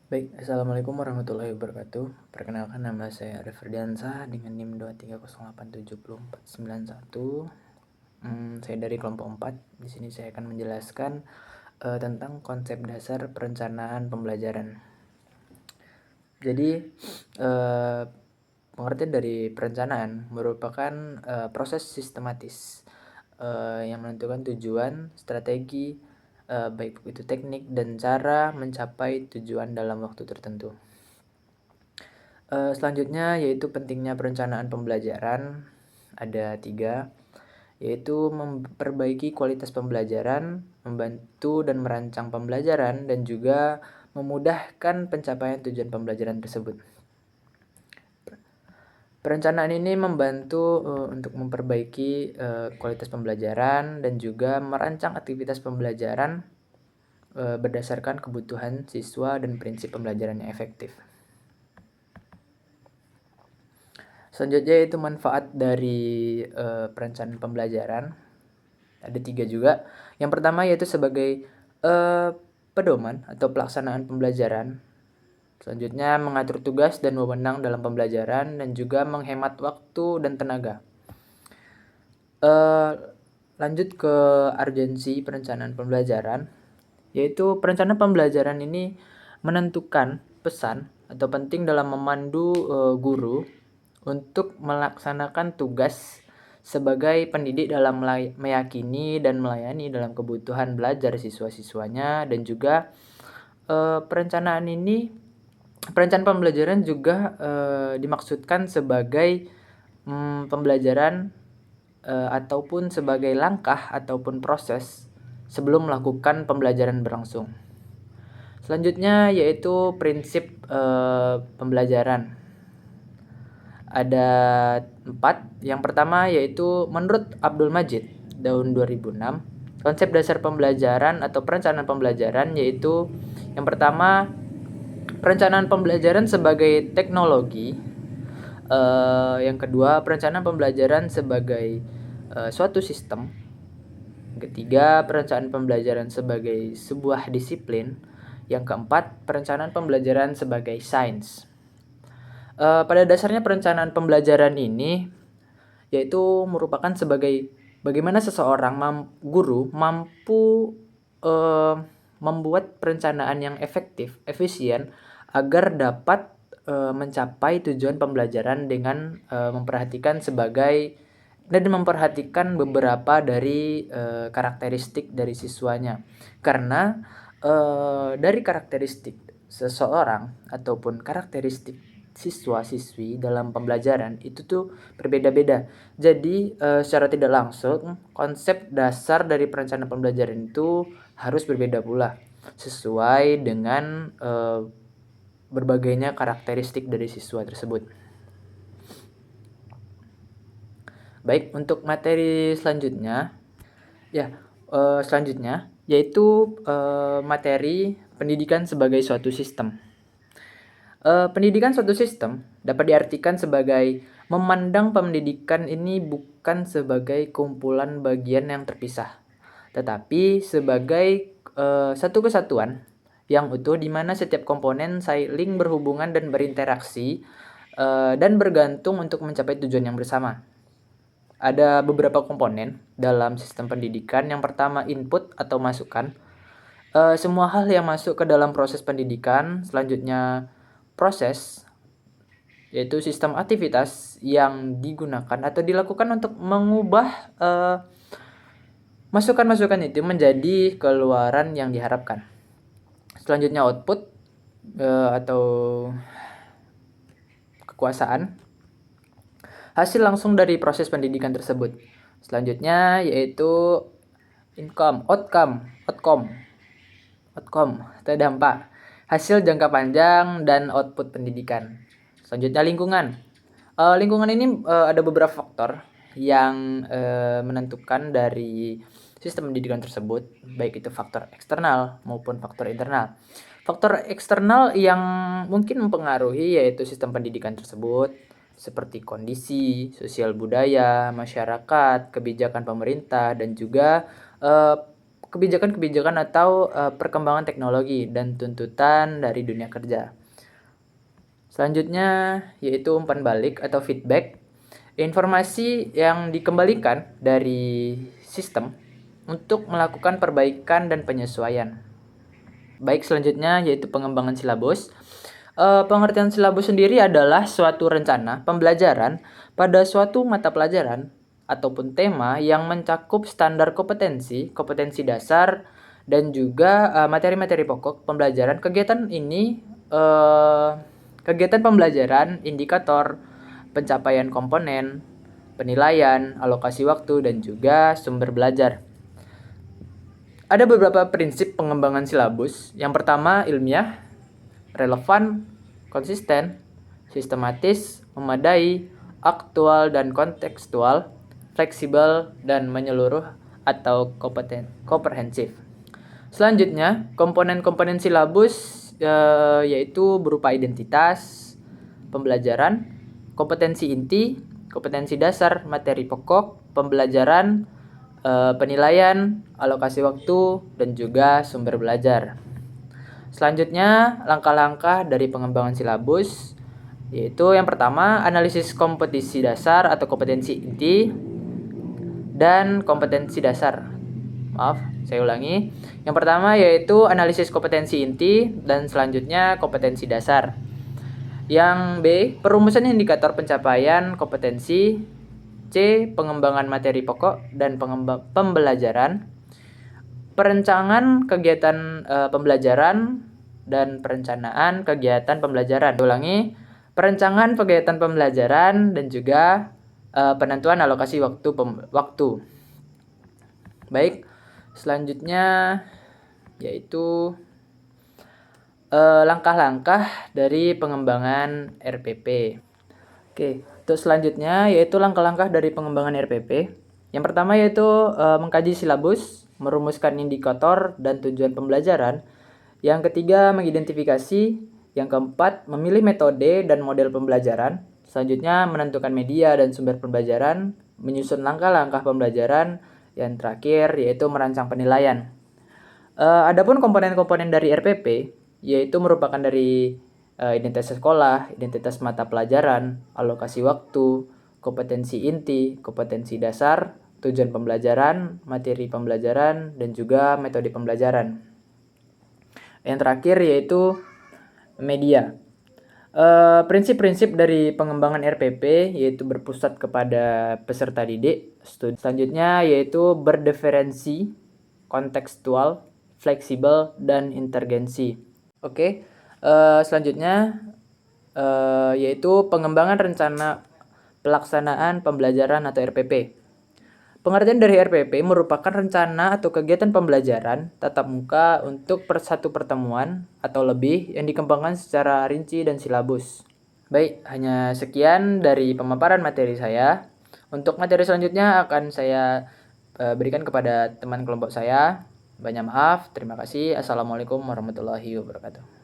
Baik, Assalamualaikum warahmatullahi wabarakatuh. Perkenalkan, nama saya Arif Ferdiansah dengan NIM 230874491. Saya dari kelompok 4. Di sini saya akan menjelaskan tentang konsep dasar perencanaan pembelajaran. Jadi, eh, pengertian dari perencanaan merupakan proses sistematis yang menentukan tujuan, strategi, baik itu teknik dan cara mencapai tujuan dalam waktu tertentu. Selanjutnya yaitu pentingnya perencanaan pembelajaran. Ada 3, yaitu memperbaiki kualitas pembelajaran, membantu dan merancang pembelajaran, dan juga memudahkan pencapaian tujuan pembelajaran tersebut. Perencanaan ini membantu untuk memperbaiki kualitas pembelajaran dan juga merancang aktivitas pembelajaran berdasarkan kebutuhan siswa dan prinsip pembelajaran yang efektif. Selanjutnya yaitu manfaat dari perencanaan pembelajaran. Ada 3 juga. Yang pertama yaitu sebagai pedoman atau pelaksanaan pembelajaran. Selanjutnya mengatur tugas dan wewenang dalam pembelajaran dan juga menghemat waktu dan tenaga. Lanjut ke urgensi perencanaan pembelajaran, yaitu perencanaan pembelajaran ini menentukan pesan atau penting dalam memandu guru untuk melaksanakan tugas sebagai pendidik dalam meyakini dan melayani dalam kebutuhan belajar siswa-siswanya. Dan juga perencanaan pembelajaran juga dimaksudkan sebagai pembelajaran ataupun sebagai langkah ataupun proses sebelum melakukan pembelajaran berlangsung. Selanjutnya yaitu prinsip pembelajaran. Ada 4. Yang pertama yaitu menurut Abdul Majid tahun 2006, konsep dasar pembelajaran atau perencanaan pembelajaran yaitu yang pertama, perencanaan pembelajaran sebagai teknologi. Yang kedua, perencanaan pembelajaran sebagai suatu sistem. Yang ketiga, perencanaan pembelajaran sebagai sebuah disiplin. Yang keempat, perencanaan pembelajaran sebagai sains. Pada dasarnya perencanaan pembelajaran ini yaitu merupakan sebagai bagaimana seseorang guru mampu membuat perencanaan yang efektif, efisien agar dapat mencapai tujuan pembelajaran dengan memperhatikan beberapa dari karakteristik dari siswanya. Karena dari karakteristik seseorang ataupun karakteristik siswa-siswi dalam pembelajaran itu tuh berbeda-beda. Jadi secara tidak langsung konsep dasar dari perencanaan pembelajaran itu harus berbeda pula sesuai dengan berbagainya karakteristik dari siswa tersebut. Baik, untuk materi selanjutnya yaitu materi pendidikan sebagai suatu sistem. Pendidikan suatu sistem dapat diartikan sebagai memandang pendidikan ini bukan sebagai kumpulan bagian yang terpisah, tetapi sebagai satu kesatuan yang utuh di mana setiap komponen saling berhubungan dan berinteraksi dan bergantung untuk mencapai tujuan yang bersama. Ada beberapa komponen dalam sistem pendidikan. Yang pertama, input atau masukan. Semua hal yang masuk ke dalam proses pendidikan. Selanjutnya, proses, yaitu sistem aktivitas yang digunakan atau dilakukan untuk mengubah masukan-masukan itu menjadi keluaran yang diharapkan. Selanjutnya, output atau kekuasaan, hasil langsung dari proses pendidikan tersebut. Selanjutnya yaitu outcome atau dampak, hasil jangka panjang dan output pendidikan. Selanjutnya lingkungan. Lingkungan ini ada beberapa faktor yang menentukan dari sistem pendidikan tersebut, baik itu faktor eksternal maupun faktor internal. Faktor eksternal yang mungkin mempengaruhi yaitu sistem pendidikan tersebut seperti kondisi sosial budaya, masyarakat, kebijakan pemerintah, dan juga kebijakan-kebijakan atau perkembangan teknologi dan tuntutan dari dunia kerja. Selanjutnya yaitu umpan balik atau feedback. Informasi yang dikembalikan dari sistem untuk melakukan perbaikan dan penyesuaian. Baik, selanjutnya yaitu pengembangan silabus. Pengertian silabus sendiri adalah suatu rencana pembelajaran pada suatu mata pelajaran ataupun tema yang mencakup standar kompetensi, kompetensi dasar, dan juga materi-materi pokok pembelajaran. Kegiatan pembelajaran, indikator, pencapaian komponen, penilaian, alokasi waktu, dan juga sumber belajar. Ada beberapa prinsip pengembangan silabus. Yang pertama, ilmiah, relevan, konsisten, sistematis, memadai, aktual dan kontekstual, fleksibel, dan menyeluruh atau komprehensif. Selanjutnya, komponen-komponen silabus yaitu berupa identitas, pembelajaran, kompetensi inti, kompetensi dasar, materi pokok, pembelajaran, penilaian, alokasi waktu, dan juga sumber belajar. Selanjutnya, langkah-langkah dari pengembangan silabus yaitu yang pertama, analisis kompetensi dasar atau kompetensi inti dan kompetensi dasar. Maaf, saya ulangi. Yang pertama yaitu analisis kompetensi inti dan selanjutnya kompetensi dasar. Yang B, perumusan indikator pencapaian kompetensi. C, pengembangan materi pokok dan pembelajaran. Perencanaan kegiatan pembelajaran dan perencanaan kegiatan pembelajaran. Ulangi, perencanaan kegiatan pembelajaran dan juga penentuan alokasi waktu. Baik, selanjutnya yaitu langkah-langkah dari pengembangan RPP. Oke, untuk selanjutnya yaitu langkah-langkah dari pengembangan RPP. Yang pertama yaitu mengkaji silabus, merumuskan indikator dan tujuan pembelajaran. Yang ketiga, mengidentifikasi. Yang keempat, memilih metode dan model pembelajaran. Selanjutnya, menentukan media dan sumber pembelajaran, menyusun langkah-langkah pembelajaran. Yang terakhir yaitu merancang penilaian. Adapun komponen-komponen dari RPP yaitu merupakan dari identitas sekolah, identitas mata pelajaran, alokasi waktu, kompetensi inti, kompetensi dasar, tujuan pembelajaran, materi pembelajaran, dan juga metode pembelajaran. Yang terakhir yaitu media. Prinsip-prinsip dari pengembangan RPP yaitu berpusat kepada peserta didik. Selanjutnya yaitu berdiferensi, kontekstual, fleksibel, dan intergensi. Oke, selanjutnya yaitu pengembangan rencana pelaksanaan pembelajaran atau RPP. Pengertian dari RPP merupakan rencana atau kegiatan pembelajaran tatap muka untuk satu pertemuan atau lebih yang dikembangkan secara rinci dan silabus. Baik, hanya sekian dari pemaparan materi saya. Untuk materi selanjutnya akan saya berikan kepada teman kelompok saya. Banyak maaf, terima kasih. Assalamualaikum warahmatullahi wabarakatuh.